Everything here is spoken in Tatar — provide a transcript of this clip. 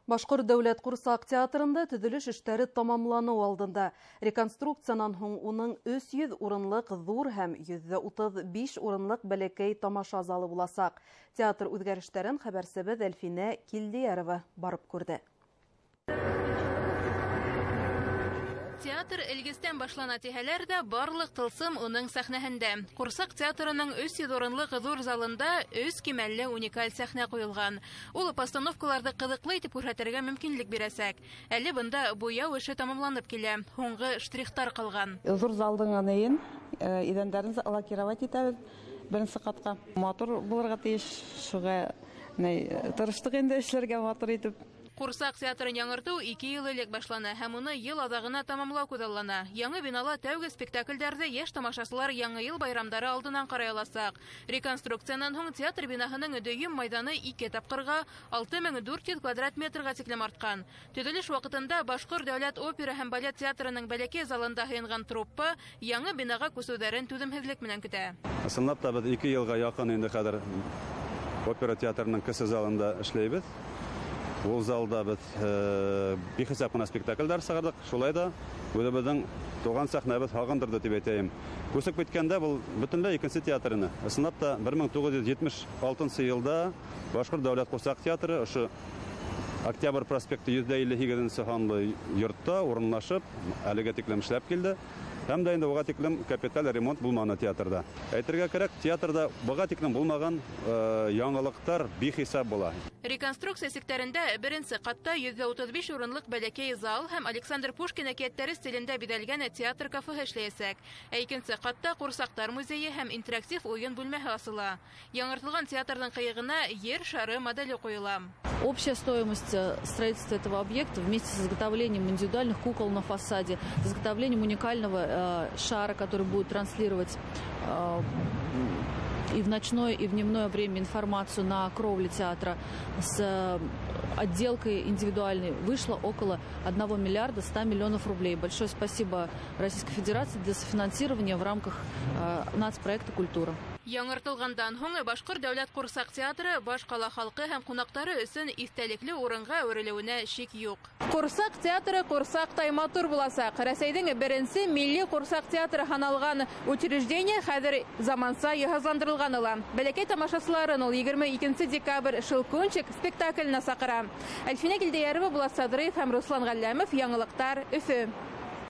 Башкор дәүләт Курсак театрында төзелеш эшләре тамамлану алдында. Реконструкциянан һуң уның 300 урынлык зур һәм 135 урынлык бәләкәй тамаша залы буласак. Театр үзгәрешләрен хәбәрсебез Әлфинә Килдиярова барып күрде. Театр элгестән башлана тиһәләр дә барлык тылсым уның сәхнәһендә. Курсак театрының 300 урынлык зур залында 3 кимәлле уникаль сәхнә куелган. Ул постановкаларда кызыклы итеп күрсәтергә мөмкинлек бирәсәк. Әле бында буяу эше тамамланып килә. Һуңгы штрихтар калган. Зур залдың анын идәннәрен лакировать итәбез. Беренче катка мотор булырга тиеш. Шуга тырыштык инде эшләргә мотор итеп. Курсак театрын яңырту 2 ел элек башлана һәм уны ел азагына тамамлау күзаллана. Яңа бинала тәүге спектакльләрдә яшь тамашачылар Яңа ел байрамдары алдыннан карый аласак. Реконструкциянан һуң театр бинаһының дөйем майданы 2 тапкырга 6400 квадрат метрга тиклем арткан. Төзелеш вакытында Башкор дәүләт опера һәм балет театрының бәләкәй залында һыйнган труппа яңа бинага күсүдәрен түземһезлек менән көтә. Ысынлап та без 2 елга якын инде хәзер опера театрының кесе залында эшләйбез. Ул залда без бихисап кына спектакльләр сыгырдык. Шулай да үзебезнең туган сәхнәбез һагындырды дип әйтәм. Күсеп киткәндә бу бөтенләй икенче театрны. Ысынлап та 1976 елда Башкор дәүләт Курсак театры ошо Октябрь проспекты 158 санлы йортта урынлашып, әлегә тиклем эшләп килде. Һәм дә инде уга тиклем капиталь ремонт булманы театрда. Әйтергә кирәк, театрда буга тиклем булмаган яңалыктар бихисап була. Реконструкция секторында беренче катта 135 урынлык бәләкәй зал һәм Александр Пушкин әкиятләре стилендә бидәлгән театр кафеһы эшләячәк. Икенче катта Курсактар музее һәм интерактив уен бүлмәһе асыла. Яңартылган театрның кыегына Ер шары моделе куела. Общая стоимость строительства этого объекта вместе с изготовлением индивидуальных кукол на фасаде, с изготовлением уникального шара, который будет транслировать и в ночное, и в дневное время информацию на кровле театра с отделкой индивидуальной, вышло около 1 миллиарда 100 миллионов рублей. Большое спасибо Российской Федерации для софинансирования в рамках нацпроекта «Культура». Яңартылгандан һуң Башкор дәүләт Курсак театры баш кала халкы һәм кунаклары өчен истәлекле урынга әверелүенә шик юк. Курсак театры Курсактай матур буласак. Рәсәйнең беренче милли Курсак театры ханалган учреждение хәзер заманса яһазландырылган ала. Бәләкәй тамашачыларын ул 22 декабрь Шылкунчик спектакленә сакыра. Әлфинә Килдиярова, Булат Садыров һәм Руслан Галләмов, Яңалыктар, Өфе.